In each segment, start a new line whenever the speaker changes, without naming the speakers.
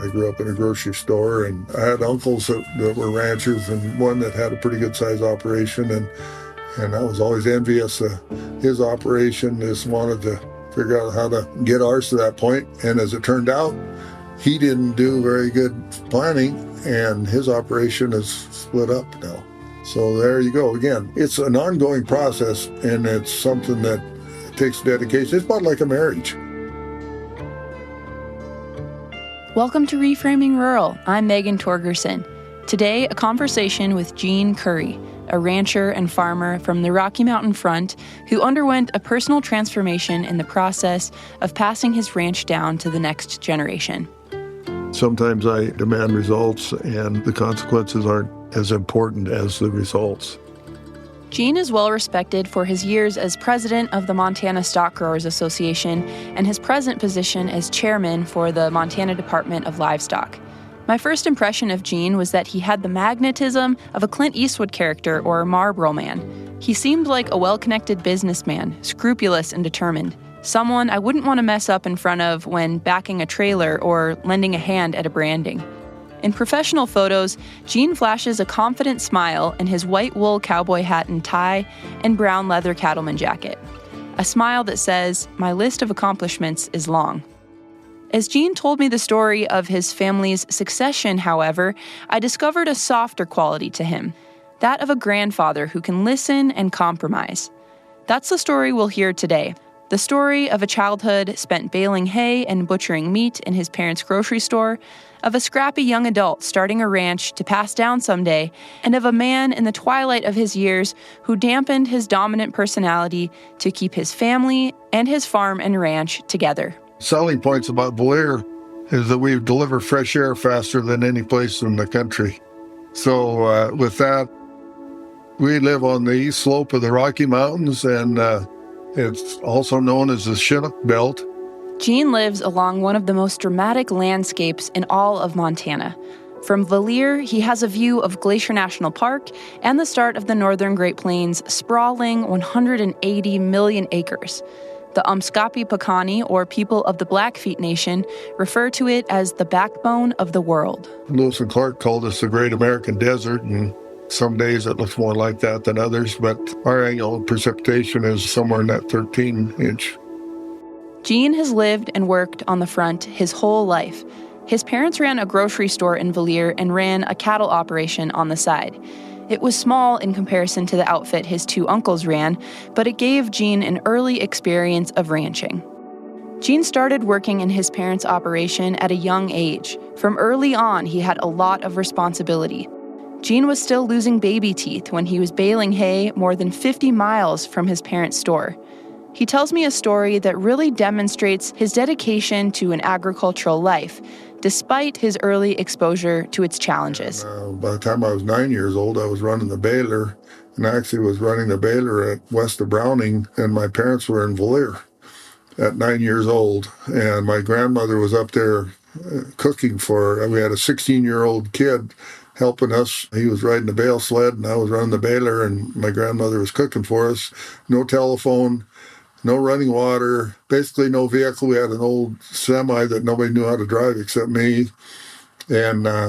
I grew up in a grocery store, and I had uncles that were ranchers, and one that had a pretty good size operation, and I was always envious of his operation. Just wanted to figure out how to get ours to that point. And as it turned out, he didn't do very good planning, and his operation is split up now. So there you go. Again, it's an ongoing process, and it's something that takes dedication. It's about like a marriage.
Welcome to Reframing Rural. I'm Megan Torgerson. Today, a conversation with Gene Curry, a rancher and farmer from the Rocky Mountain Front who underwent a personal transformation in the process of passing his ranch down to the next generation.
Sometimes I demand results, and the consequences aren't as important as the results.
Gene is well respected for his years as president of the Montana Stock Growers Association and his present position as chairman for the Montana Department of Livestock. My first impression of Gene was that he had the magnetism of a Clint Eastwood character or Marlboro Man. He seemed like a well-connected businessman, scrupulous and determined. Someone I wouldn't want to mess up in front of when backing a trailer or lending a hand at a branding. In professional photos, Gene flashes a confident smile in his white wool cowboy hat and tie and brown leather cattleman jacket. A smile that says, "My list of accomplishments is long." As Gene told me the story of his family's succession, however, I discovered a softer quality to him, that of a grandfather who can listen and compromise. That's the story we'll hear today. The story of a childhood spent baling hay and butchering meat in his parents' grocery store, of a scrappy young adult starting a ranch to pass down someday, and of a man in the twilight of his years who dampened his dominant personality to keep his family and his farm and ranch together.
Selling points about Valier is that we deliver fresh air faster than any place in the country. So with that, we live on the east slope of the Rocky Mountains, and it's also known as the Chinook Belt.
Gene lives along one of the most dramatic landscapes in all of Montana. From Valier, he has a view of Glacier National Park and the start of the Northern Great Plains' sprawling 180 million acres. The Umskapi-Piikani, or people of the Blackfeet Nation, refer to it as the backbone of the world.
Lewis and Clark called us the Great American Desert, and some days it looks more like that than others, but our annual precipitation is somewhere in that 13-inch.
Gene has lived and worked on the front his whole life. His parents ran a grocery store in Valier and ran a cattle operation on the side. It was small in comparison to the outfit his two uncles ran, but it gave Gene an early experience of ranching. Gene started working in his parents' operation at a young age. From early on, he had a lot of responsibility. Gene was still losing baby teeth when he was baling hay more than 50 miles from his parents' store. He tells me a story that really demonstrates his dedication to an agricultural life, despite his early exposure to its challenges.
By the time I was 9 years old, I was running the baler, and I actually was running the baler at west of Browning, and my parents were in Valier at 9 years old, and my grandmother was up there cooking for, we had a 16-year-old kid helping us. He was riding the bale sled, and I was running the baler, and my grandmother was cooking for us. No telephone, no running water, basically no vehicle. We had an old semi that nobody knew how to drive except me. And I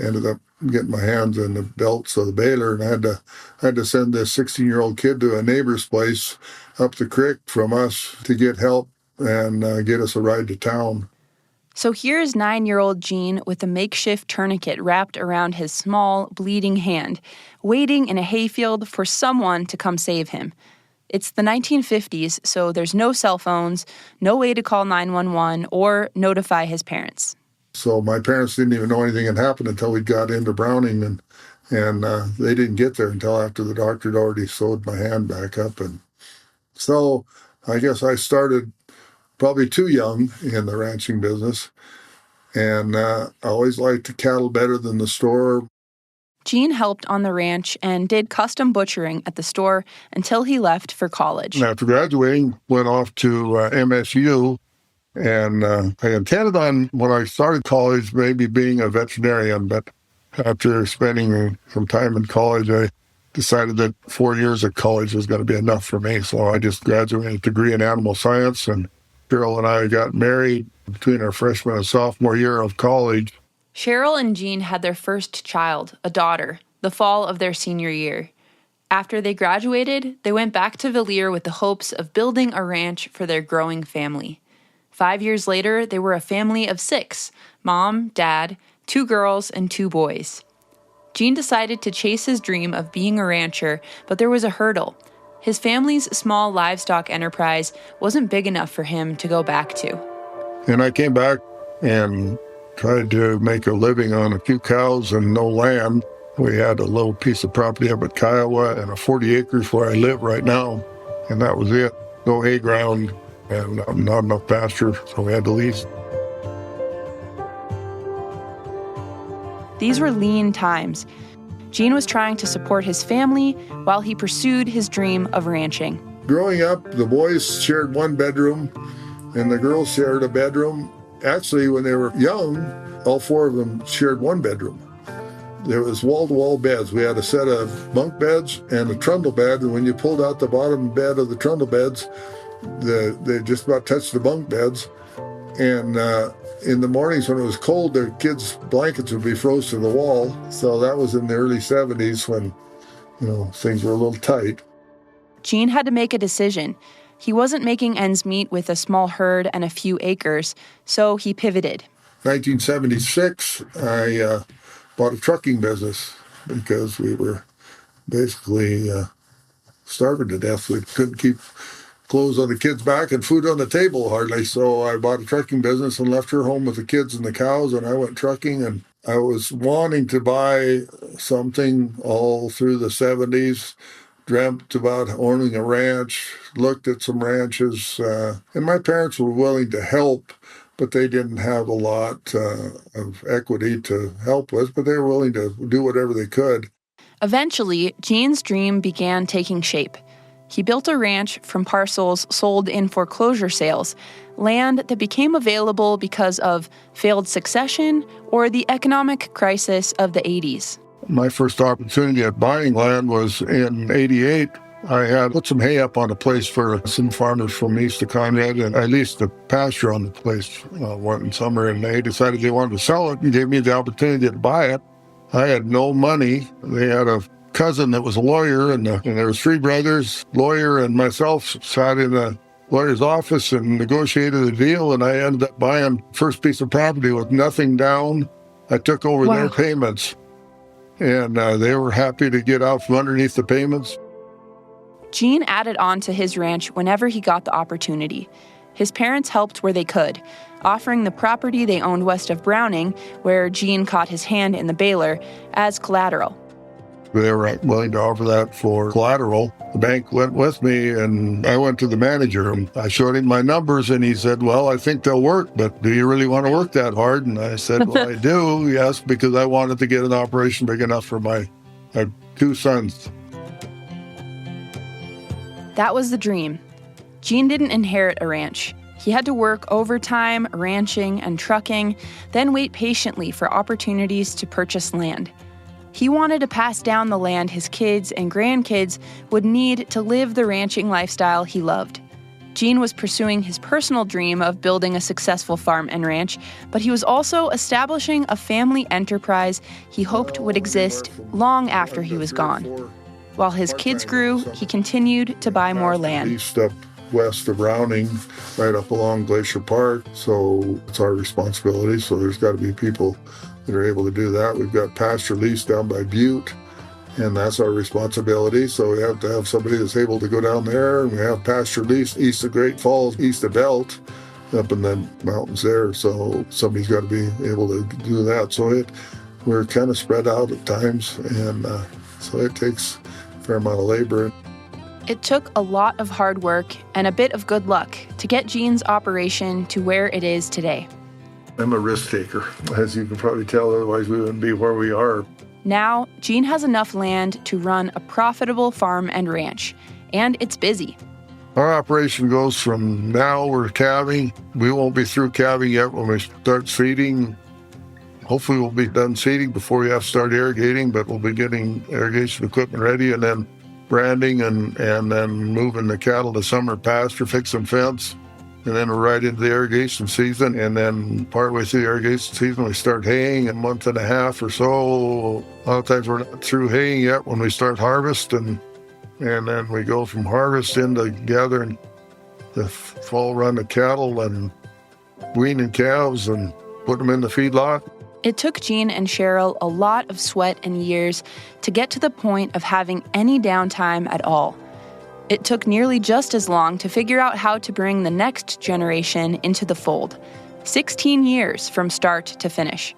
ended up getting my hands in the belts of the baler, and I had to send this 16-year-old kid to a neighbor's place up the creek from us to get help and get us a ride to town.
So here's 9-year-old Gene with a makeshift tourniquet wrapped around his small, bleeding hand, waiting in a hayfield for someone to come save him. It's the 1950s, so there's no cell phones, no way to call 911 or notify his parents.
So my parents didn't even know anything had happened until we got into Browning, and they didn't get there until after the doctor had already sewed my hand back up. And so I guess I started probably too young in the ranching business, and I always liked the cattle better than the store.
Gene helped on the ranch and did custom butchering at the store until he left for college.
After graduating, went off to MSU, and I intended on, when I started college, maybe being a veterinarian, but after spending some time in college, I decided that 4 years of college was going to be enough for me, so I just graduated a degree in animal science, and Cheryl and I got married between our freshman and sophomore year of college.
Cheryl and Jean had their first child, a daughter, the fall of their senior year. After they graduated, they went back to Valier with the hopes of building a ranch for their growing family. 5 years later, they were a family of 6, mom, dad, 2 girls, and 2 boys. Jean decided to chase his dream of being a rancher, but there was a hurdle. His family's small livestock enterprise wasn't big enough for him to go back to.
And I came back and tried to make a living on a few cows and no land. We had a little piece of property up at Kiowa and a 40 acres where I live right now, and that was it. No hay ground and not enough pasture, so we had to lease.
These were lean times. Jean was trying to support his family while he pursued his dream of ranching.
Growing up, the boys shared one bedroom and the girls shared a bedroom. Actually, when they were young, all 4 of them shared one bedroom. There was wall-to-wall beds. We had a set of bunk beds and a trundle bed, and when you pulled out the bottom bed of the trundle beds, they just about touched the bunk beds. And in the mornings when it was cold, their kids' blankets would be frozen to the wall. So that was in the early 70s when, things were a little tight.
Jean had to make a decision. He wasn't making ends meet with a small herd and a few acres, so he pivoted.
1976, I bought a trucking business because we were basically starving to death. We couldn't keep clothes on the kids' back and food on the table hardly. So I bought a trucking business and left her home with the kids and the cows, and I went trucking. And I was wanting to buy something all through the 70s, dreamt about owning a ranch, looked at some ranches, and my parents were willing to help, but they didn't have a lot of equity to help with, but they were willing to do whatever they could.
Eventually, Jean's dream began taking shape. He built a ranch from parcels sold in foreclosure sales, land that became available because of failed succession or the economic crisis of the 80s.
My first opportunity at buying land was in 88. I had put some hay up on a place for some farmers from east of Conrad, and I leased a pasture on the place one summer, and they decided they wanted to sell it and gave me the opportunity to buy it. I had no money. They had a cousin that was a lawyer, and there was 3 brothers, lawyer and myself, sat in a lawyer's office and negotiated a deal, and I ended up buying first piece of property with nothing down. I took over their payments, and they were happy to get out from underneath the payments.
Jean added on to his ranch whenever he got the opportunity. His parents helped where they could, offering the property they owned west of Browning, where Jean caught his hand in the baler, as collateral.
They were willing to offer that for collateral. The bank went with me, and I went to the manager. And I showed him my numbers, and he said, well, I think they'll work, but do you really want to work that hard? And I said, well, I do, yes, because I wanted to get an operation big enough for my 2 sons.
That was the dream. Jean didn't inherit a ranch. He had to work overtime, ranching, and trucking, then wait patiently for opportunities to purchase land. He wanted to pass down the land his kids and grandkids would need to live the ranching lifestyle he loved. Jean was pursuing his personal dream of building a successful farm and ranch, but he was also establishing a family enterprise he hoped would exist long after he was gone. While his kids grew, he continued to buy more land.
East up west of Browning, right up along Glacier Park, so it's our responsibility. So there's got to be people that are able to do that. We've got pasture lease down by Butte, and that's our responsibility. So we have to have somebody that's able to go down there, and we have pasture lease east of Great Falls, east of Belt, up in the mountains there. So somebody's got to be able to do that. So we're kind of spread out at times, and so it takes a fair amount of labor.
It took a lot of hard work and a bit of good luck to get Jean's operation to where it is today.
I'm a risk taker, as you can probably tell, otherwise we wouldn't be where we are.
Now, Jean has enough land to run a profitable farm and ranch, and it's busy.
Our operation goes from now we're calving. We won't be through calving yet when we start seeding. Hopefully we'll be done seeding before we have to start irrigating, but we'll be getting irrigation equipment ready, and then branding and then moving the cattle to summer pasture, fixing fence, And then we're right into the irrigation season. And then partway through the irrigation season, we start haying a month and a half or so. A lot of times we're not through haying yet when we start harvesting. And then we go from harvest into gathering the fall run of cattle and weaning calves and put them in the feedlot.
It took Gene and Cheryl a lot of sweat and years to get to the point of having any downtime at all. It took nearly just as long to figure out how to bring the next generation into the fold. 16 years from start to finish.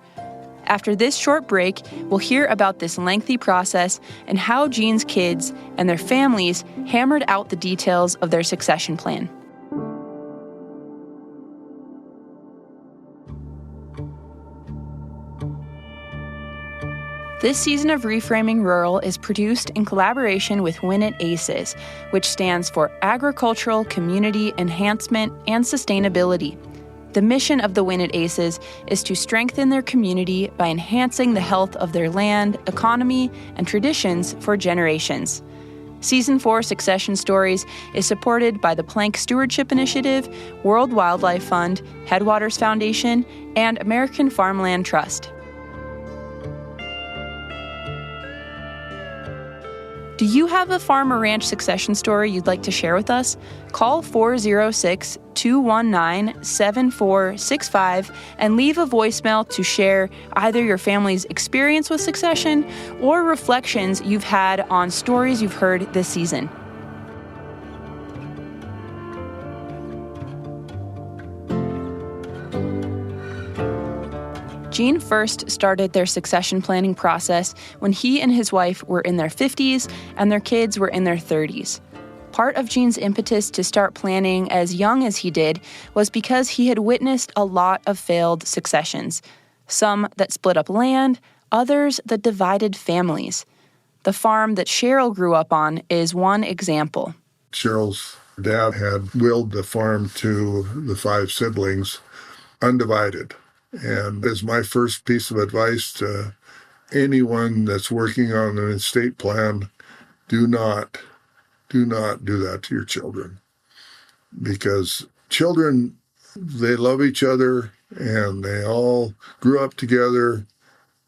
After this short break, we'll hear about this lengthy process and how Gene's kids and their families hammered out the details of their succession plan. This season of Reframing Rural is produced in collaboration with WINIT ACES, which stands for Agricultural Community Enhancement and Sustainability. The mission of the WINIT ACES is to strengthen their community by enhancing the health of their land, economy, and traditions for generations. Season 4 Succession Stories is supported by the Plank Stewardship Initiative, World Wildlife Fund, Headwaters Foundation, and American Farmland Trust. Do you have a farm or ranch succession story you'd like to share with us? Call 406-219-7465 and leave a voicemail to share either your family's experience with succession or reflections you've had on stories you've heard this season. Gene first started their succession planning process when he and his wife were in their 50s and their kids were in their 30s. Part of Gene's impetus to start planning as young as he did was because he had witnessed a lot of failed successions, some that split up land, others that divided families. The farm that Cheryl grew up on is one example.
Cheryl's dad had willed the farm to the 5 siblings, undivided. And as my first piece of advice to anyone that's working on an estate plan, do not do that to your children. Because children, they love each other and they all grew up together,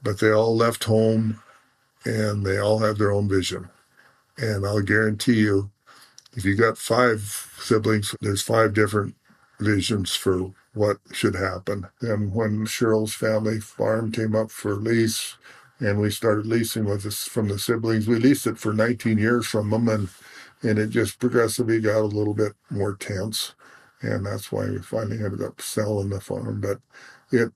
but they all left home and they all have their own vision. And I'll guarantee you, if you got 5 siblings, there's 5 different visions for what should happen. And when Cheryl's family farm came up for lease and we started leasing with us from the siblings, we leased it for 19 years from them, and it just progressively got a little bit more tense. And that's why we finally ended up selling the farm. But it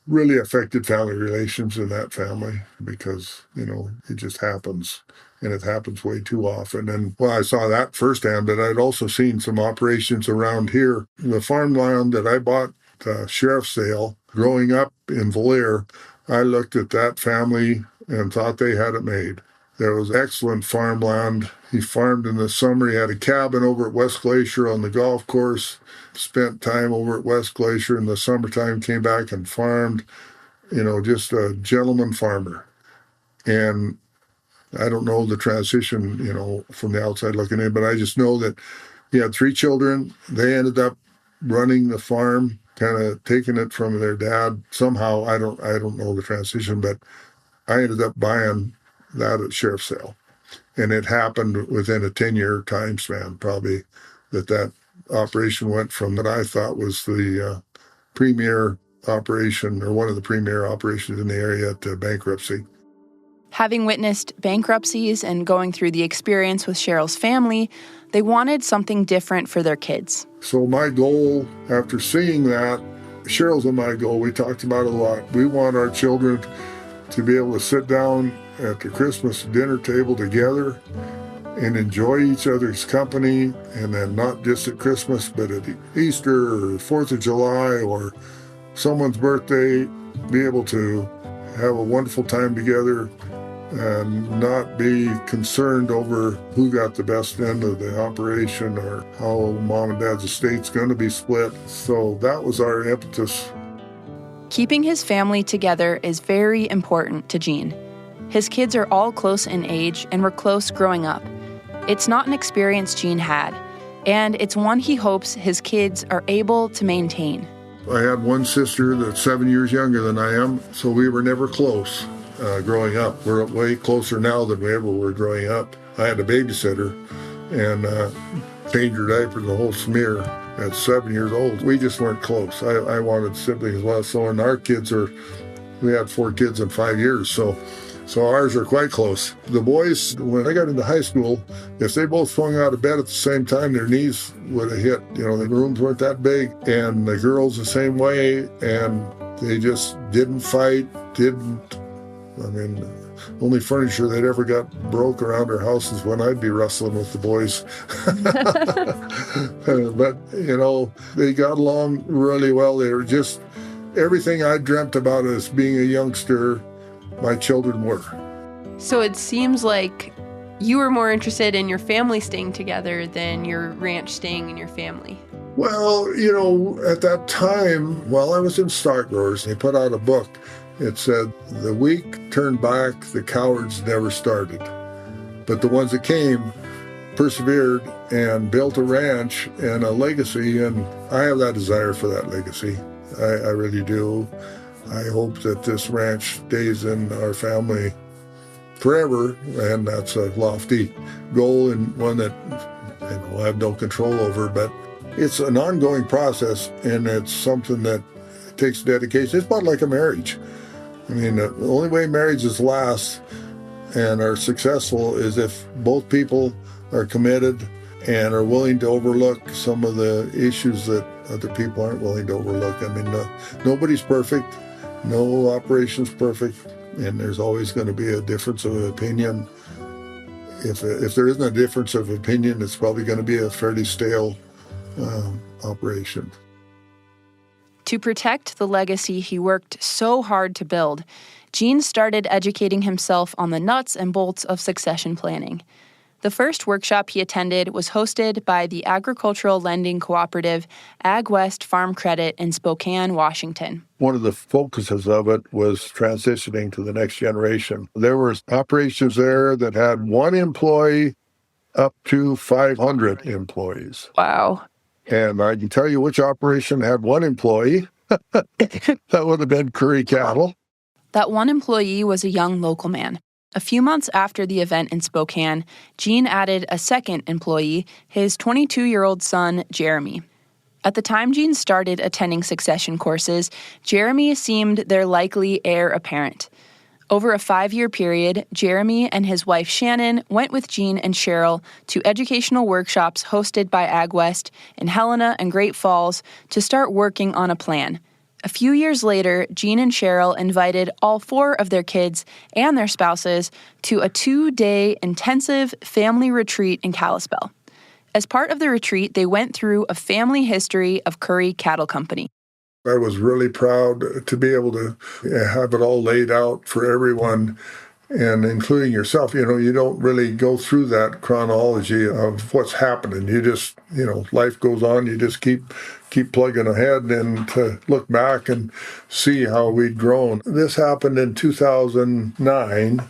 really affected family relations in that family because, it just happens. And it happens way too often. And I saw that firsthand, but I'd also seen some operations around here. The farmland that I bought the sheriff's sale, growing up in Valier, I looked at that family and thought they had it made. There was excellent farmland. He farmed in the summer. He had a cabin over at West Glacier on the golf course, spent time over at West Glacier in the summertime, came back and farmed, just a gentleman farmer. And I don't know the transition, from the outside looking in, but I just know that he had 3 children. They ended up running the farm, kind of taking it from their dad. Somehow, I don't know the transition, but I ended up buying that at sheriff's sale. And it happened within a 10-year time span, probably, that operation went from what I thought was the premier operation, or one of the premier operations in the area, to bankruptcy.
Having witnessed bankruptcies and going through the experience with Cheryl's family, they wanted something different for their kids.
So my goal, after seeing that, Cheryl's and my goal, we talked about it a lot. We want our children to be able to sit down at the Christmas dinner table together and enjoy each other's company, and then not just at Christmas, but at Easter or 4th of July or someone's birthday, be able to have a wonderful time together and not be concerned over who got the best end of the operation or how mom and dad's estate's going to be split. So that was our impetus.
Keeping his family together is very important to Gene. His kids are all close in age and were close growing up. It's not an experience Gene had. and it's one he hopes his kids are able to maintain.
I had one sister that's 7 years younger than I am, so we were never close growing up. We're way closer now than we ever were growing up. I had a babysitter and changed her diapers, the whole smear at 7 years old. We just weren't close. I wanted siblings as well. So, and our kids we had 4 kids in 5 years, so ours are quite close. The boys, when I got into high school, if they both swung out of bed at the same time, their knees would have hit. The rooms weren't that big, and the girls the same way, and they just didn't fight, only furniture they'd ever got broke around our houses when I'd be wrestling with the boys. But, they got along really well. They were just everything I dreamt about as being a youngster, my children were.
So it seems like you were more interested in your family staying together than your ranch staying in your family.
Well, at that time, while I was in Stock Growers, they put out a book. It said, "The weak turned back, the cowards never started. But the ones that came persevered and built a ranch and a legacy," and I have that desire for that legacy. I really do. I hope that this ranch stays in our family forever, and that's a lofty goal and one that I have no control over, but it's an ongoing process, and it's something that takes dedication. It's about like a marriage. The only way marriages last and are successful is if both people are committed and are willing to overlook some of the issues that other people aren't willing to overlook. Nobody's perfect. No operation's perfect, and there's always going to be a difference of opinion. If there isn't a difference of opinion, it's probably going to be a fairly stale operation.
To protect the legacy he worked so hard to build, Gene started educating himself on the nuts and bolts of succession planning. The first workshop he attended was hosted by the agricultural lending cooperative AgWest Farm Credit in Spokane, Washington.
One of the focuses of it was transitioning to the next generation. There were operations there that had one employee up to 500 employees.
Wow.
And I can tell you which operation had one employee. That would have been Curry Cattle.
That one employee was a young local man. A few months after the event in Spokane, Gene added a second employee, his 22-year-old son, Jeremy. At the time Gene started attending succession courses, Jeremy seemed their likely heir apparent. Over a 5-year period, Jeremy and his wife Shannon went with Gene and Cheryl to educational workshops hosted by AgWest in Helena and Great Falls to start working on a plan. A few years later, Gene and Cheryl invited all 4 of their kids and their spouses to a 2-day intensive family retreat in Kalispell. As part of the retreat, they went through a family history of Curry Cattle Company.
I was really proud to be able to have it all laid out for everyone, and including yourself. You don't really go through that chronology of what's happening. You just, life goes on. You just keep plugging ahead and to look back and see how we'd grown. This happened in 2009,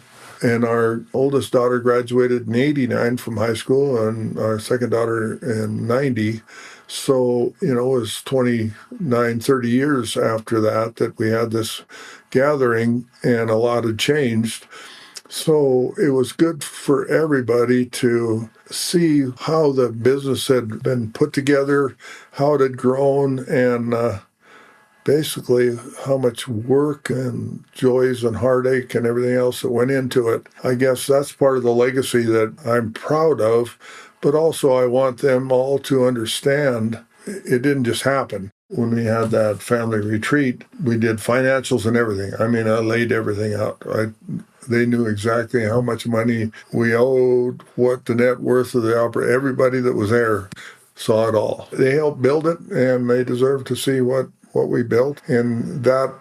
and our oldest daughter graduated in 89 from high school, and our second daughter in 90. So, it was 29, 30 years after that we had this gathering, and a lot had changed. So it was good for everybody to see how the business had been put together, how it had grown, and basically how much work and joys and heartache and everything else that went into it. I guess that's part of the legacy that I'm proud of, but also I want them all to understand it didn't just happen. When we had that family retreat, we did financials and everything. I laid everything out. They knew exactly how much money we owed, what the net worth of the opera. Everybody that was there saw it all. They helped build it, and they deserve to see what we built. And that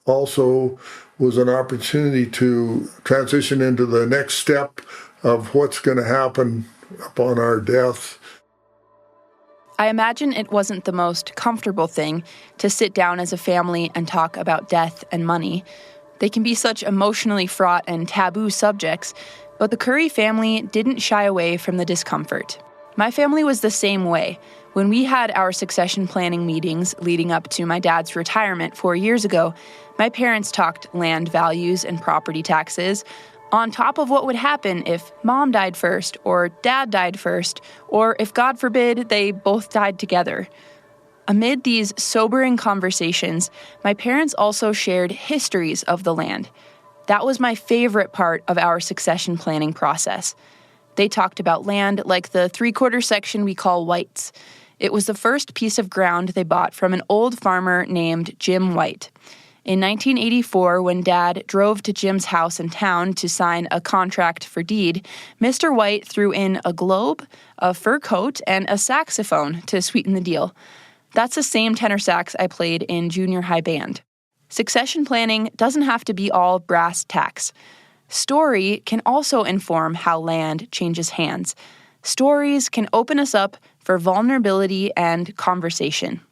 also was an opportunity to transition into the next step of what's going to happen upon our death.
I imagine it wasn't the most comfortable thing to sit down as a family and talk about death and money. They can be such emotionally fraught and taboo subjects, but the Curry family didn't shy away from the discomfort. My family was the same way. When we had our succession planning meetings leading up to my dad's retirement 4 years ago, my parents talked land values and property taxes, on top of what would happen if mom died first, or dad died first, or if, God forbid, they both died together. Amid these sobering conversations, my parents also shared histories of the land. That was my favorite part of our succession planning process. They talked about land like the 3/4 section we call White's. It was the first piece of ground they bought from an old farmer named Jim White. In 1984, when Dad drove to Jim's house in town to sign a contract for deed, Mr. White threw in a globe, a fur coat, and a saxophone to sweeten the deal. That's the same tenor sax I played in junior high band. Succession planning doesn't have to be all brass tacks. Story can also inform how land changes hands. Stories can open us up for vulnerability and conversation.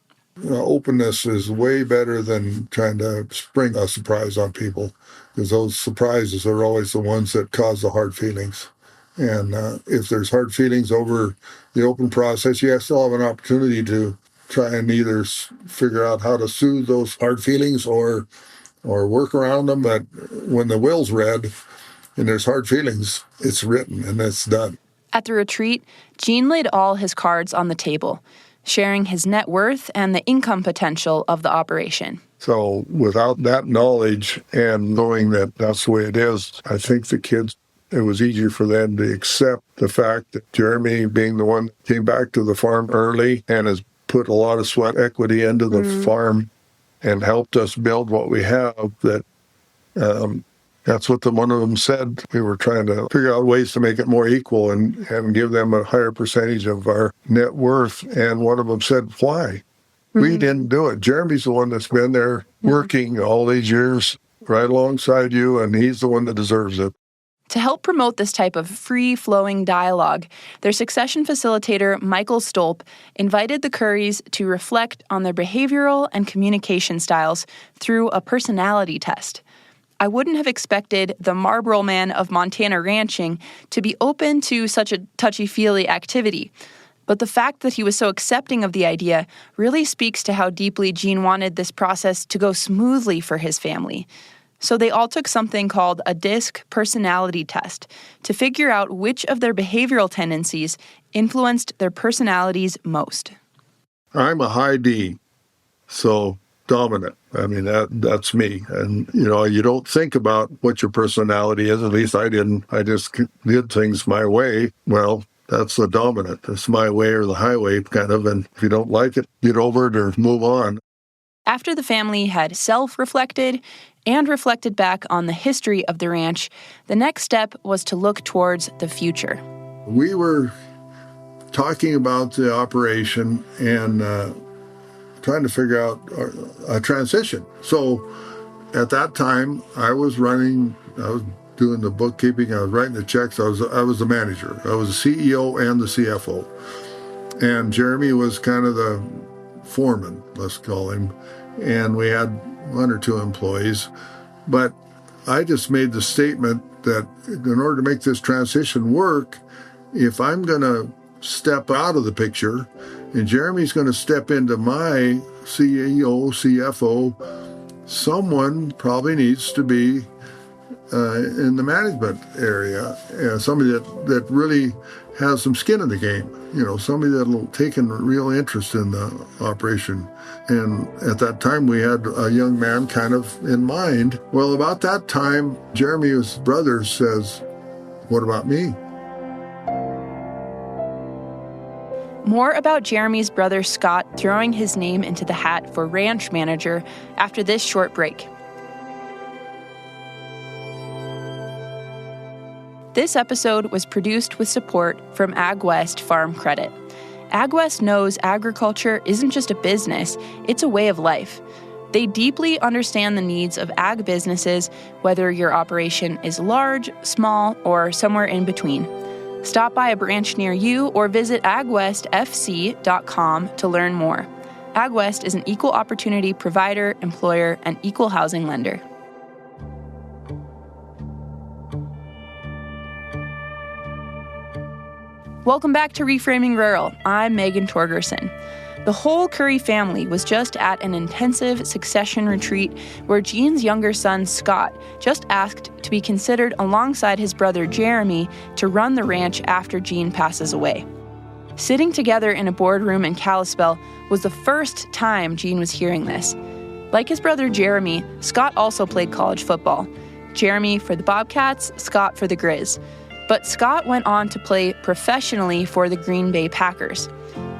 Openness is way better than trying to spring a surprise on people, because those surprises are always the ones that cause the hard feelings. And if there's hard feelings over the open process, you still have an opportunity to try and either figure out how to soothe those hard feelings or work around them. But when the will's read and there's hard feelings, it's written and it's done.
At the retreat, Gene laid all his cards on the table, sharing his net worth and the income potential of the operation.
So without that knowledge and knowing that that's the way it is, I think the kids, it was easier for them to accept the fact that Jeremy, being the one that came back to the farm early and has put a lot of sweat equity into the farm and helped us build what we have, that that's what one of them said. We were trying to figure out ways to make it more equal and give them a higher percentage of our net worth. And one of them said, why? We didn't do it. Jeremy's the one that's been there working all these years right alongside you, and he's the one that deserves it.
To help promote this type of free-flowing dialogue, their succession facilitator, Michael Stolp, invited the Currys to reflect on their behavioral and communication styles through a personality test. I wouldn't have expected the Marlboro man of Montana ranching to be open to such a touchy-feely activity. But the fact that he was so accepting of the idea really speaks to how deeply Gene wanted this process to go smoothly for his family. So they all took something called a DISC personality test to figure out which of their behavioral tendencies influenced their personalities most.
I'm a high D, so dominant. I mean, that's me. And, you don't think about what your personality is. At least I didn't. I just did things my way. Well, that's the dominant. It's my way or the highway, kind of. And if you don't like it, get over it or move on.
After the family had self-reflected and reflected back on the history of the ranch, the next step was to look towards the future.
We were talking about the operation and trying to figure out a transition. So at that time, I was doing the bookkeeping, I was writing the checks, I was the manager. I was the CEO and the CFO. And Jeremy was kind of the foreman, let's call him. And we had 1 or 2 employees. But I just made the statement that in order to make this transition work, if I'm going to step out of the picture and Jeremy's going to step into my CEO, CFO, someone probably needs to be in the management area, somebody that really has some skin in the game, somebody that'll take a real interest in the operation. And at that time, we had a young man kind of in mind. Well, about that time, Jeremy's brother says, what about me?
More about Jeremy's brother Scott throwing his name into the hat for ranch manager after this short break. This episode was produced with support from AgWest Farm Credit. AgWest knows agriculture isn't just a business, it's a way of life. They deeply understand the needs of ag businesses, whether your operation is large, small, or somewhere in between. Stop by a branch near you or visit agwestfc.com to learn more. AgWest is an equal opportunity provider, employer, and equal housing lender. Welcome back to Reframing Rural. I'm Megan Torgerson. The whole Curry family was just at an intensive succession retreat where Gene's younger son, Scott, just asked to be considered alongside his brother Jeremy to run the ranch after Gene passes away. Sitting together in a boardroom in Kalispell was the first time Gene was hearing this. Like his brother Jeremy, Scott also played college football. Jeremy for the Bobcats, Scott for the Grizz. But Scott went on to play professionally for the Green Bay Packers.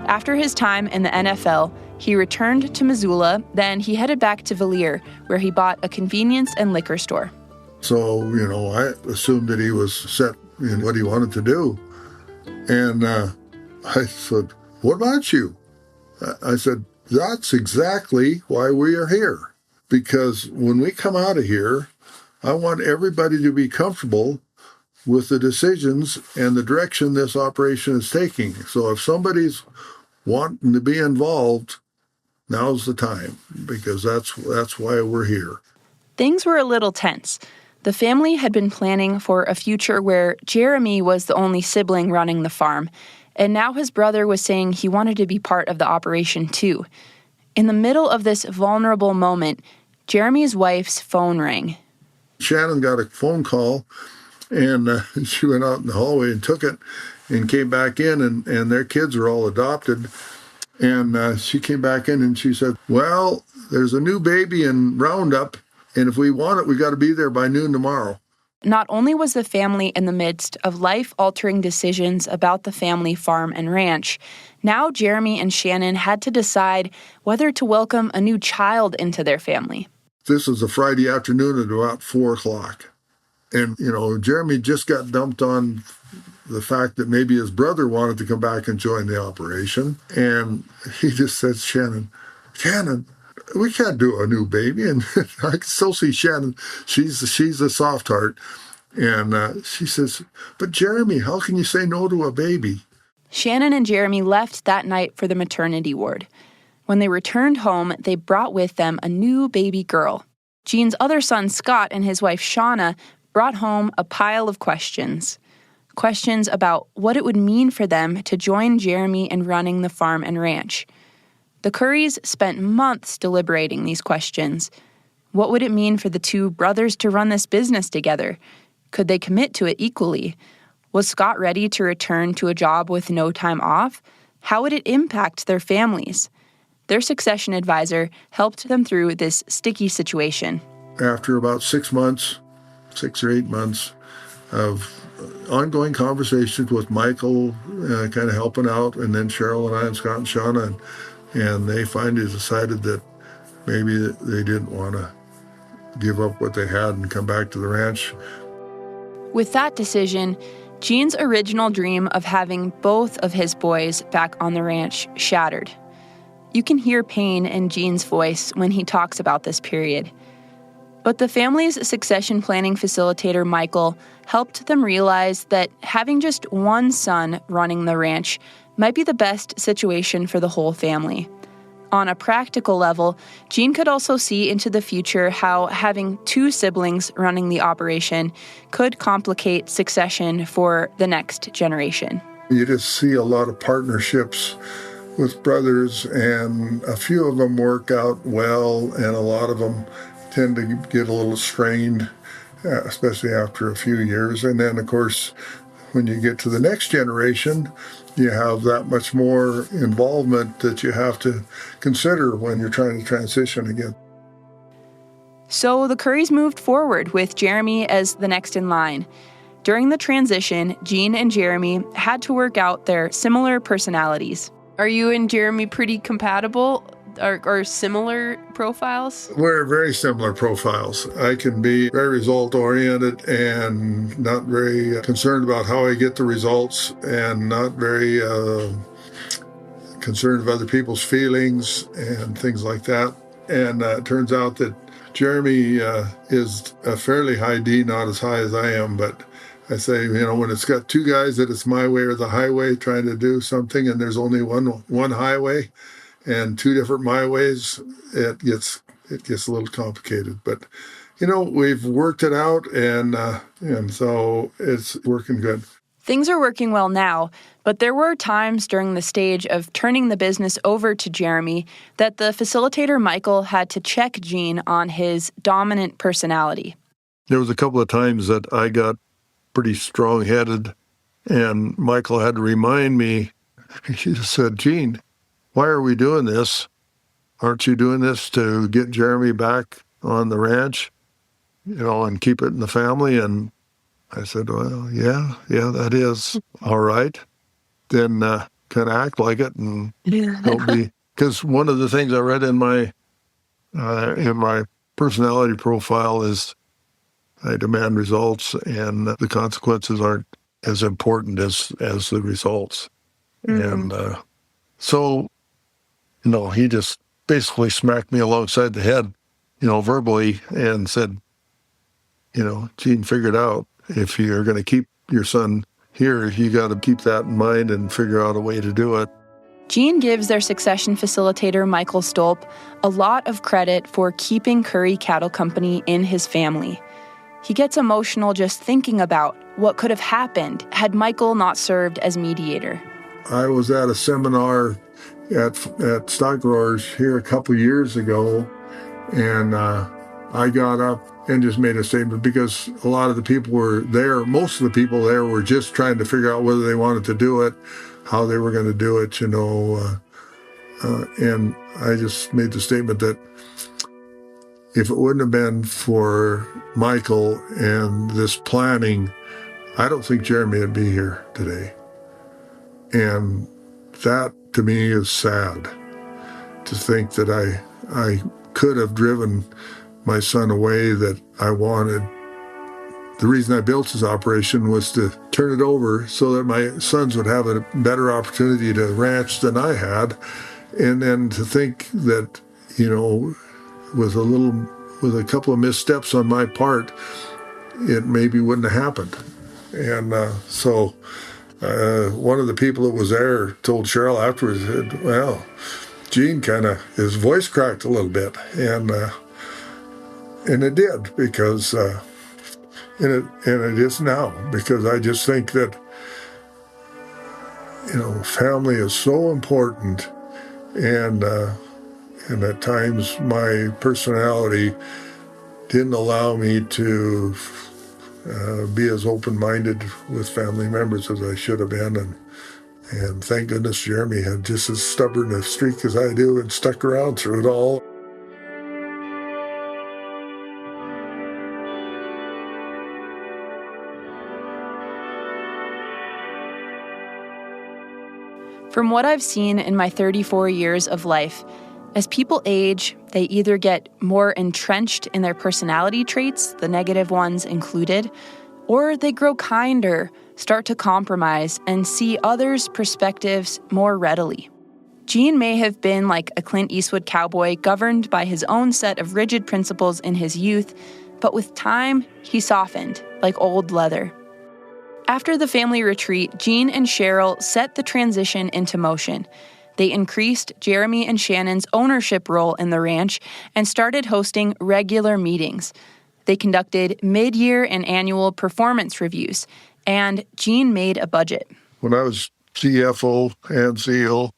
After his time in the NFL, he returned to Missoula, then he headed back to Valier, where he bought a convenience and liquor store.
So, I assumed that he was set in what he wanted to do. And I said, "What about you?" I said, "That's exactly why we are here. Because when we come out of here, I want everybody to be comfortable with the decisions and the direction this operation is taking. So if somebody's wanting to be involved, now's the time, because that's why we're here."
Things were a little tense. The family had been planning for a future where Jeremy was the only sibling running the farm, and now his brother was saying he wanted to be part of the operation too. In the middle of this vulnerable moment, Jeremy's wife's phone rang.
Shannon got a phone call, and she went out in the hallway and took it and came back in, and their kids are all adopted. And she came back in and she said, "Well, there's a new baby in Roundup, and if we want it, we got to be there by noon tomorrow."
Not only was the family in the midst of life-altering decisions about the family farm and ranch, now Jeremy and Shannon had to decide whether to welcome a new child into their family.
This was a Friday afternoon at about 4 o'clock. And, Jeremy just got dumped on the fact that maybe his brother wanted to come back and join the operation. And he just said, Shannon, we can't do a new baby." And I can still see Shannon. She's a soft heart. And she says, "But Jeremy, how can you say no to a baby?"
Shannon and Jeremy left that night for the maternity ward. When they returned home, they brought with them a new baby girl. Gene's other son, Scott, and his wife, Shauna, brought home a pile of questions. Questions about what it would mean for them to join Jeremy in running the farm and ranch. The Currys spent months deliberating these questions. What would it mean for the two brothers to run this business together? Could they commit to it equally? Was Scott ready to return to a job with no time off? How would it impact their families? Their succession advisor helped them through this sticky situation.
After about 6 or 8 months of ongoing conversations with Michael, kind of helping out, and then Cheryl and I and Scott and Shauna, and they finally decided that maybe they didn't want to give up what they had and come back to the ranch.
With that decision, Gene's original dream of having both of his boys back on the ranch shattered. You can hear pain in Gene's voice when he talks about this period. But the family's succession planning facilitator, Michael, helped them realize that having just one son running the ranch might be the best situation for the whole family. On a practical level, Gene could also see into the future how having two siblings running the operation could complicate succession for the next generation.
You just see a lot of partnerships with brothers, and a few of them work out well, and a lot of them tend to get a little strained, especially after a few years. And then, of course, when you get to the next generation, you have that much more involvement that you have to consider when you're trying to transition again.
So the Currys moved forward with Jeremy as the next in line. During the transition, Gene and Jeremy had to work out their similar personalities. Are you and Jeremy pretty compatible? Or similar profiles?
We're very similar profiles. I can be very result-oriented and not very concerned about how I get the results, and not very concerned with other people's feelings and things like that. And it turns out that Jeremy is a fairly high D, not as high as I am, but I say, when it's got two guys that it's my way or the highway trying to do something, and there's only one highway and two different my ways, it gets a little complicated. But we've worked it out, and so it's working good.
Things are working well now, but there were times during the stage of turning the business over to Jeremy that the facilitator Michael had to check Gene on his dominant personality.
There was a couple of times that I got pretty strong-headed, and Michael had to remind me. He said, "Gene, why are we doing this? Aren't you doing this to get Jeremy back on the ranch, and keep it in the family?" And I said, "Well, yeah, that is all right. Then kind of act like it, and don't be." Because one of the things I read in my personality profile is I demand results, and the consequences aren't as important as the results. Mm-hmm. And so, he just basically smacked me alongside the head, verbally, and said, "Gene, figure it out. If you're going to keep your son here, you got to keep that in mind and figure out a way to do it."
Gene gives their succession facilitator, Michael Stolp, a lot of credit for keeping Curry Cattle Company in his family. He gets emotional just thinking about what could have happened had Michael not served as mediator.
I was at a seminar at Stock Growers here a couple years ago, and I got up and just made a statement because a lot of the people were there. Most of the people there were just trying to figure out whether they wanted to do it, how they were going to do it, and I just made the statement that if it wouldn't have been for Michael and this planning, I don't think Jeremy would be here today. And that, to me, is sad, to think that I could have driven my son away that I wanted. The reason I built this operation was to turn it over so that my sons would have a better opportunity to ranch than I had. And then to think that, with a couple of missteps on my part, it maybe wouldn't have happened. And so one of the people that was there told Cheryl afterwards, said, "Well, Gene his voice cracked a little bit." And it did, because and it is now, because I just think that family is so important, and at times my personality didn't allow me to be as open-minded with family members as I should have been, and thank goodness Jeremy had just as stubborn a streak as I do and stuck around through it all.
From what I've seen in my 34 years of life, as people age, they either get more entrenched in their personality traits, the negative ones included, or they grow kinder, start to compromise, and see others' perspectives more readily. Gene may have been like a Clint Eastwood cowboy governed by his own set of rigid principles in his youth, but with time, he softened, like old leather. After the family retreat, Gene and Cheryl set the transition into motion. They increased Jeremy and Shannon's ownership role in the ranch and started hosting regular meetings. They conducted mid-year and annual performance reviews, and Gene made a budget.
When I was CFO and CEO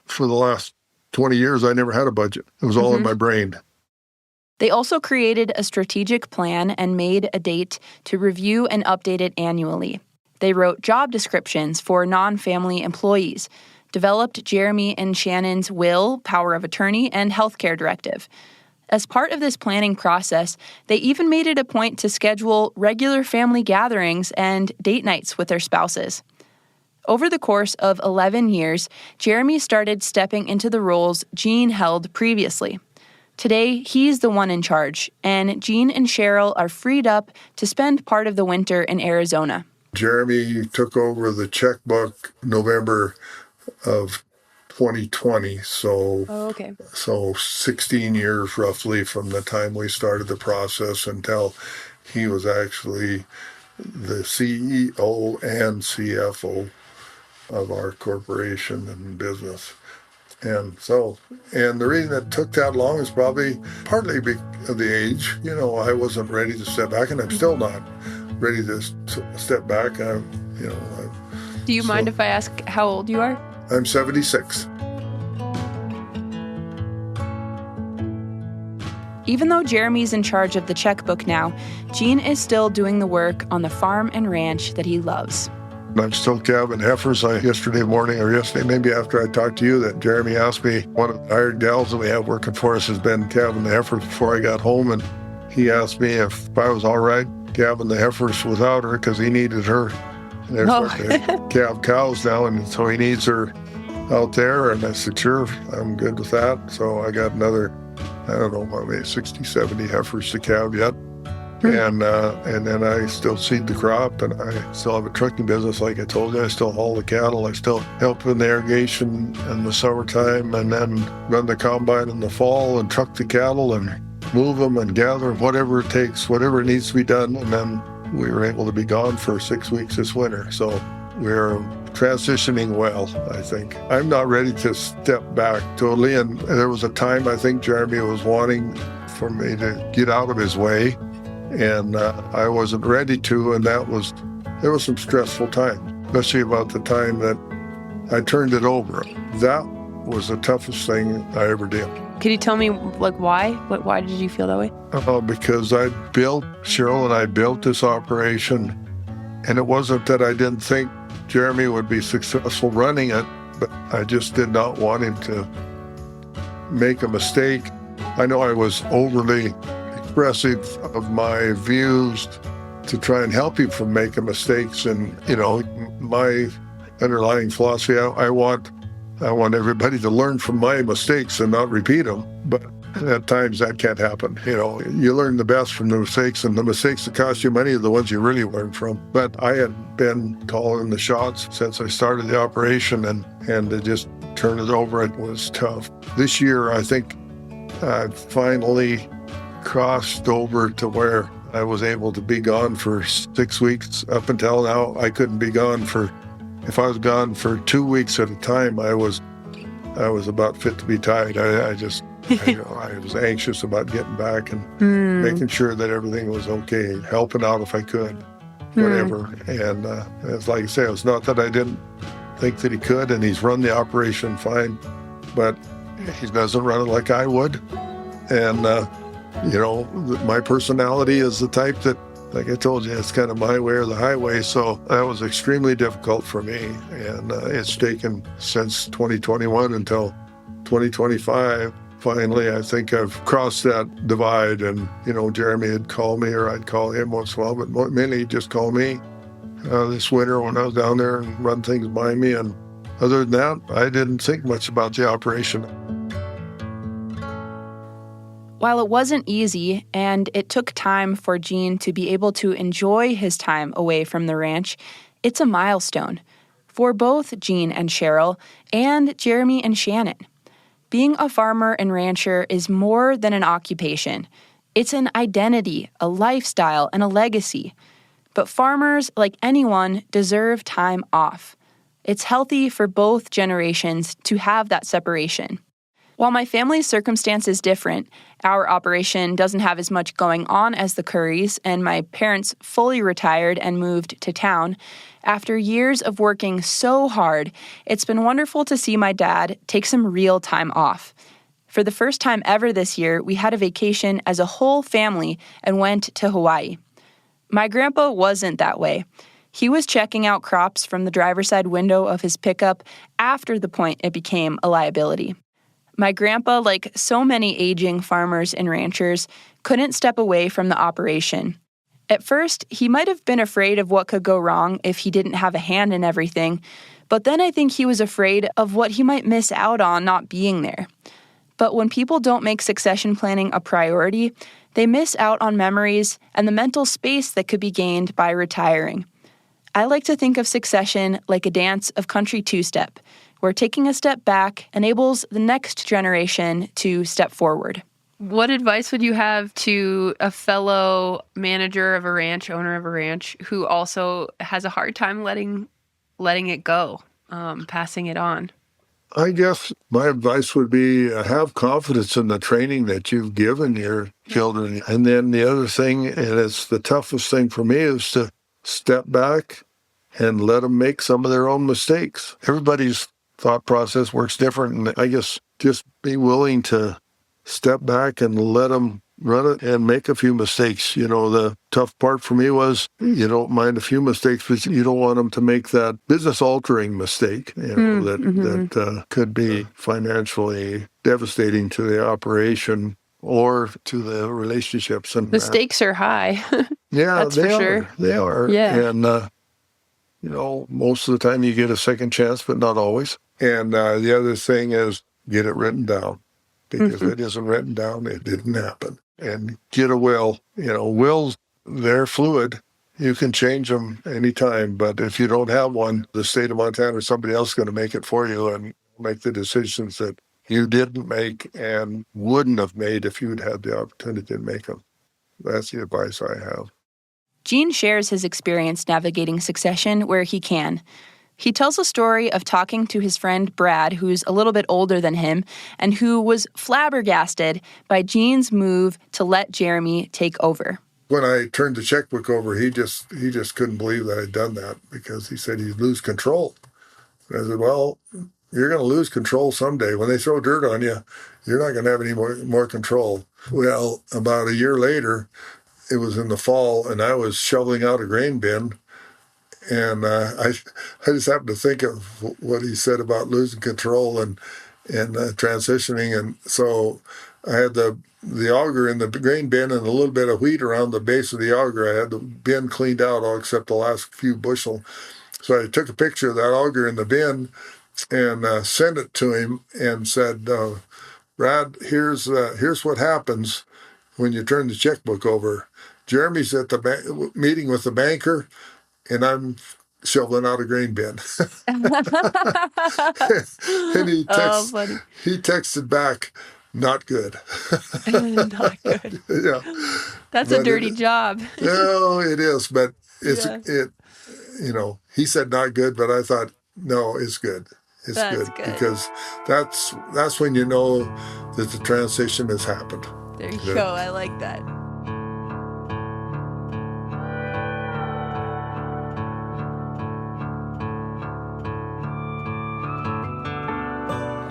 for the last 20 years, I never had a budget. It was all in my brain.
They also created a strategic plan and made a date to review and update it annually. They wrote job descriptions for non-family employees, developed Jeremy and Shannon's will, power of attorney, and healthcare directive. As part of this planning process, they even made it a point to schedule regular family gatherings and date nights with their spouses. Over the course of 11 years, Jeremy started stepping into the roles Gene held previously. Today, he's the one in charge, and Gene and Cheryl are freed up to spend part of the winter in Arizona.
Jeremy took over the checkbook November of 2020, so 16 years roughly from the time we started the process until he was actually the CEO and CFO of our corporation and business. And the reason it took that long is probably partly because of the age. I wasn't ready to step back, and I'm still not ready to step back.
Do you mind if I ask how old you are?
I'm 76.
Even though Jeremy's in charge of the checkbook now, Gene is still doing the work on the farm and ranch that he loves.
I'm still calving heifers. Yesterday morning, or yesterday, maybe after I talked to you, that Jeremy asked me, one of the hired gals that we have working for us has been calving the heifers before I got home, and he asked me if I was all right calving the heifers without her because he needed her. And they're starting to calve cows now, and so he needs her out there. And I said, sure, I'm good with that. So I got another, I don't know, maybe 60, 70 heifers to calve yet. And then I still seed the crop, and I still have a trucking business, like I told you. I still haul the cattle. I still help in the irrigation in the summertime, and then run the combine in the fall and truck the cattle and move them and gather whatever it takes, whatever needs to be done. And then we were able to be gone for 6 weeks this winter. So we're transitioning well, I think. I'm not ready to step back totally. And there was a time I think Jeremy was wanting for me to get out of his way. And I wasn't ready to, and there was some stressful time, especially about the time that I turned it over. That was the toughest thing I ever did.
Could you tell me, why? Why did you feel that way?
Because Cheryl and I built this operation, and it wasn't that I didn't think Jeremy would be successful running it, but I just did not want him to make a mistake. I know I was overly expressive of my views to try and help him from making mistakes. And, my underlying philosophy, I want everybody to learn from my mistakes and not repeat them. But at times that can't happen. You learn the best from the mistakes, and the mistakes that cost you money are the ones you really learn from. But I had been calling the shots since I started the operation, and to just turn it over, it was tough. This year, I think I finally crossed over to where I was able to be gone for 6 weeks. Up until now, I couldn't be gone if I was gone for 2 weeks at a time, I was about fit to be tied. I was anxious about getting back and making sure that everything was okay, helping out if I could, whatever. And it's like I say, it's not that I didn't think that he could, and he's run the operation fine, but he doesn't run it like I would. And my personality is the type that, like I told you, it's kind of my way or the highway. So that was extremely difficult for me. And it's taken since 2021 until 2025. Finally, I think I've crossed that divide. And, Jeremy had called me, or I'd call him once in a while, but mainly he'd just call me this winter when I was down there and run things by me. And other than that, I didn't think much about the operation.
While it wasn't easy, and it took time for Gene to be able to enjoy his time away from the ranch, it's a milestone for both Gene and Cheryl, and Jeremy and Shannon. Being a farmer and rancher is more than an occupation. It's an identity, a lifestyle, and a legacy. But farmers, like anyone, deserve time off. It's healthy for both generations to have that separation. While my family's circumstance is different, our operation doesn't have as much going on as the Currys, and my parents fully retired and moved to town. After years of working so hard, it's been wonderful to see my dad take some real time off. For the first time ever this year, we had a vacation as a whole family and went to Hawaii. My grandpa wasn't that way. He was checking out crops from the driver's side window of his pickup after the point it became a liability. My grandpa, like so many aging farmers and ranchers, couldn't step away from the operation. At first, he might have been afraid of what could go wrong if he didn't have a hand in everything, but then I think he was afraid of what he might miss out on not being there. But when people don't make succession planning a priority, they miss out on memories and the mental space that could be gained by retiring. I like to think of succession like a dance of country two-step, where taking a step back enables the next generation to step forward. What advice would you have to a fellow manager of a ranch, owner of a ranch, who also has a hard time letting it go, passing it on?
I guess my advice would be have confidence in the training that you've given your children. And then the other thing, and it's the toughest thing for me, is to step back and let them make some of their own mistakes. Everybody's thought process works different, and I guess just be willing to step back and let them run it and make a few mistakes. The tough part for me was you don't mind a few mistakes, but you don't want them to make that business-altering mistake that could be financially devastating to the operation or to the relationships. And
the stakes are high.
Yeah,
that's for sure.
They are.
Yeah.
And, most of the time you get a second chance, but not always. And the other thing is get it written down. Because if it isn't written down, it didn't happen. And get a will. Wills, they're fluid. You can change them anytime. But if you don't have one, the state of Montana or somebody else is going to make it for you and make the decisions that you didn't make and wouldn't have made if you'd had the opportunity to make them. That's the advice I have.
Gene shares his experience navigating succession where he can. He tells a story of talking to his friend Brad, who's a little bit older than him, and who was flabbergasted by Gene's move to let Jeremy take over.
When I turned the checkbook over, he just couldn't believe that I'd done that because he said he'd lose control. And I said, well, you're going to lose control someday. When they throw dirt on you, you're not going to have any more control. Well, about a year later, it was in the fall, and I was shoveling out a grain bin. And I just happened to think of what he said about losing control and transitioning. And so I had the auger in the grain bin and a little bit of wheat around the base of the auger. I had the bin cleaned out all except the last few bushel. So I took a picture of that auger in the bin and sent it to him and said, Brad, here's what happens when you turn the checkbook over. Jeremy's at the meeting with the banker, and I'm shoveling out a grain bin. And he texted back, not good.
Not good.
Yeah.
That's a dirty job.
No, it is, but he said not good, but I thought, no, it's good. It's good because that's when you know that the transition has happened.
There you go. I like that.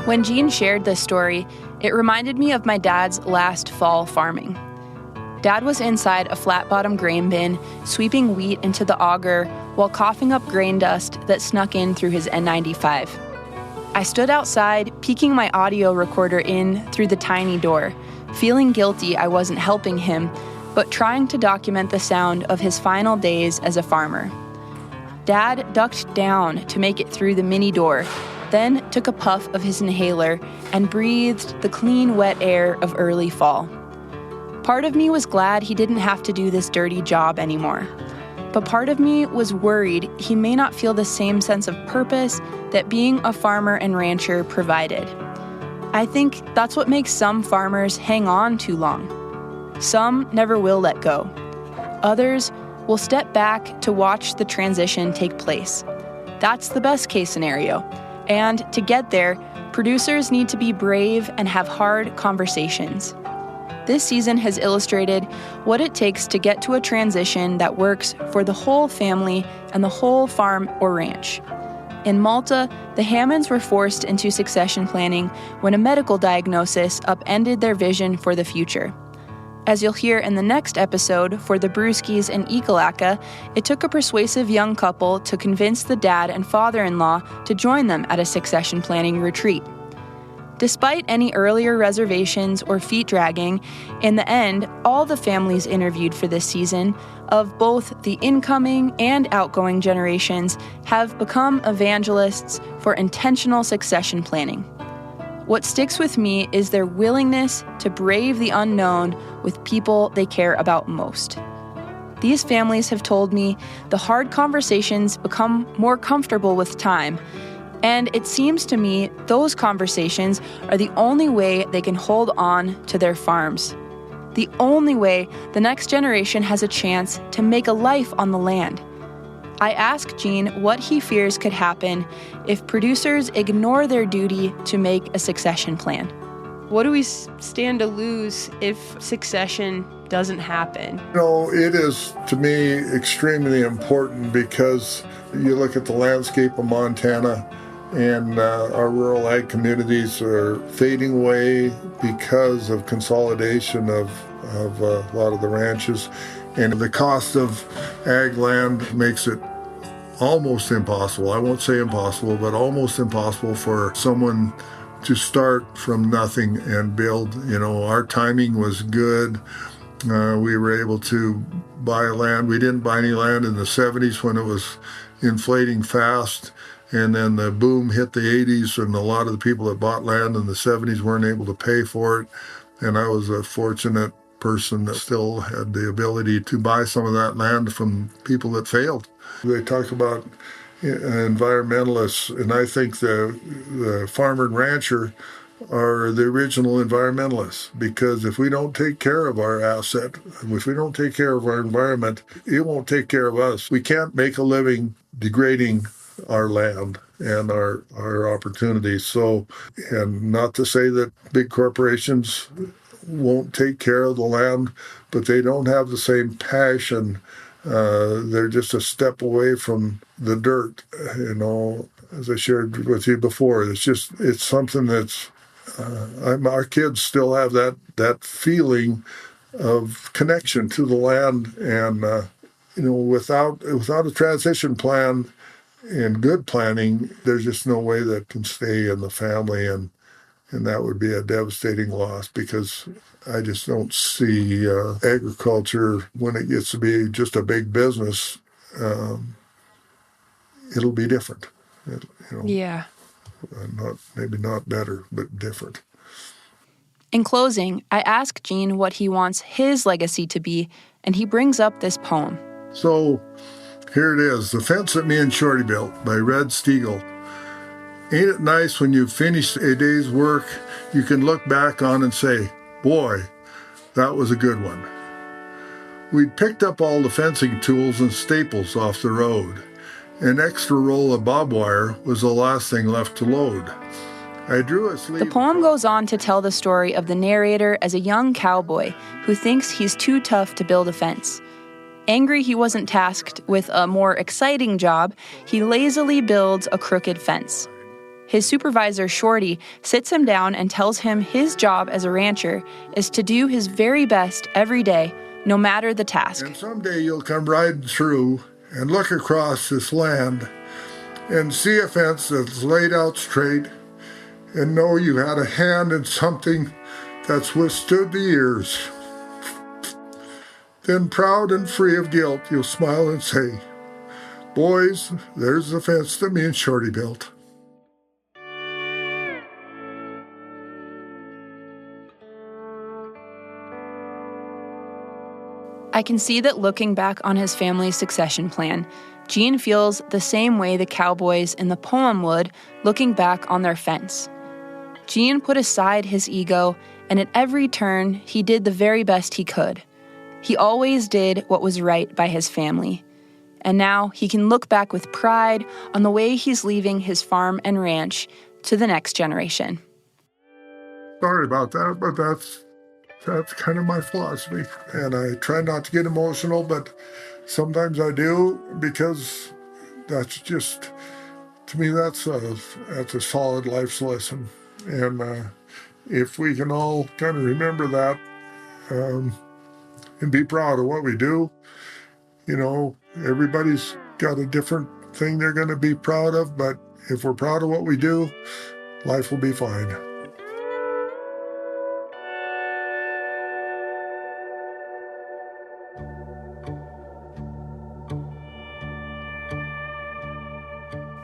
When Gene shared this story, it reminded me of my dad's last fall farming. Dad was inside a flat-bottom grain bin, sweeping wheat into the auger while coughing up grain dust that snuck in through his N95. I stood outside, peeking my audio recorder in through the tiny door, feeling guilty I wasn't helping him, but trying to document the sound of his final days as a farmer. Dad ducked down to make it through the mini door, then took a puff of his inhaler and breathed the clean, wet air of early fall. Part of me was glad he didn't have to do this dirty job anymore. But part of me was worried he may not feel the same sense of purpose that being a farmer and rancher provided. I think that's what makes some farmers hang on too long. Some never will let go. Others will step back to watch the transition take place. That's the best case scenario. And to get there, producers need to be brave and have hard conversations. This season has illustrated what it takes to get to a transition that works for the whole family and the whole farm or ranch. In Malta, the Hammonds were forced into succession planning when a medical diagnosis upended their vision for the future. As you'll hear in the next episode for the Brewskis and Ekalaka, it took a persuasive young couple to convince the dad and father-in-law to join them at a succession planning retreat. Despite any earlier reservations or feet dragging, in the end, all the families interviewed for this season, of both the incoming and outgoing generations, have become evangelists for intentional succession planning. What sticks with me is their willingness to brave the unknown with people they care about most. These families have told me the hard conversations become more comfortable with time, and it seems to me those conversations are the only way they can hold on to their farms. The only way the next generation has a chance to make a life on the land. I asked Gene what he fears could happen if producers ignore their duty to make a succession plan. What do we stand to lose if succession doesn't happen.
It is, to me, extremely important because you look at the landscape of Montana and our rural ag communities are fading away because of consolidation of a lot of the ranches. And the cost of ag land makes it almost impossible. I won't say impossible, but almost impossible for someone to start from nothing and build. Our timing was good. We were able to buy land. We didn't buy any land in the 70s when it was inflating fast. And then the boom hit the 80s, and a lot of the people that bought land in the 70s weren't able to pay for it. And I was a fortunate person that still had the ability to buy some of that land from people that failed. They talk about environmentalists, and I think the farmer and rancher are the original environmentalists, because if we don't take care of our asset, if we don't take care of our environment, it won't take care of us. We can't make a living degrading our land and our opportunities. So, and not to say that big corporations won't take care of the land, but they don't have the same passion. They're just a step away from the dirt, as I shared with you before. It's something that's, our kids still have that feeling of connection to the land. And, without a transition plan and good planning, there's just no way that can stay in the family. And that would be a devastating loss, because I just don't see agriculture, when it gets to be just a big business, it'll be different.
Yeah.
Maybe not better, but different.
In closing, I ask Gene what he wants his legacy to be, and he brings up this poem.
So here it is, The Fence That Me and Shorty Built by Red Stiegel. Ain't it nice when you've finished a day's work, you can look back on and say, boy, that was a good one. We'd picked up all the fencing tools and staples off the road. An extra roll of barbed wire was the last thing left to load. I drew a sleeve.
The poem goes on to tell the story of the narrator as a young cowboy who thinks he's too tough to build a fence. Angry he wasn't tasked with a more exciting job, he lazily builds a crooked fence. His supervisor, Shorty, sits him down and tells him his job as a rancher is to do his very best every day, no matter the task.
And someday you'll come riding through and look across this land and see a fence that's laid out straight and know you had a hand in something that's withstood the years. Then, proud and free of guilt, you'll smile and say, boys, there's the fence that me and Shorty built.
I can see that looking back on his family's succession plan, Gene feels the same way the cowboys in the poem would looking back on their fence. Gene put aside his ego, and at every turn, he did the very best he could. He always did what was right by his family. And now he can look back with pride on the way he's leaving his farm and ranch to the next generation.
Sorry about that, but that's kind of my philosophy. And I try not to get emotional, but sometimes I do, because that's just, to me, that's a solid life's lesson. And if we can all kind of remember that and be proud of what we do, everybody's got a different thing they're going to be proud of, but if we're proud of what we do, life will be fine.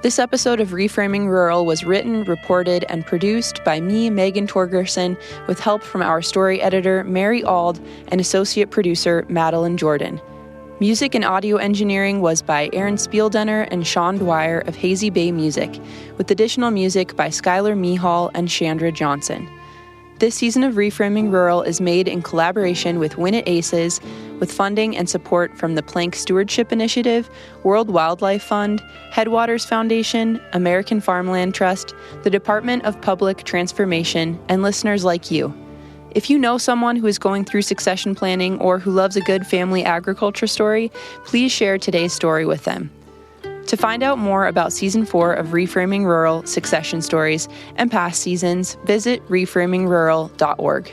This episode of Reframing Rural was written, reported, and produced by me, Megan Torgerson, with help from our story editor, Mary Auld, and associate producer, Madeline Jordan. Music and audio engineering was by Aaron Spieldenner and Sean Dwyer of Hazy Bay Music, with additional music by Skylar Mihal and Chandra Johnson. This season of Reframing Rural is made in collaboration with Win It Aces, with funding and support from the Plank Stewardship Initiative, World Wildlife Fund, Headwaters Foundation, American Farmland Trust, the Department of Public Transformation, and listeners like you. If you know someone who is going through succession planning or who loves a good family agriculture story, please share today's story with them. To find out more about Season 4 of Reframing Rural Succession Stories and past seasons, visit reframingrural.org.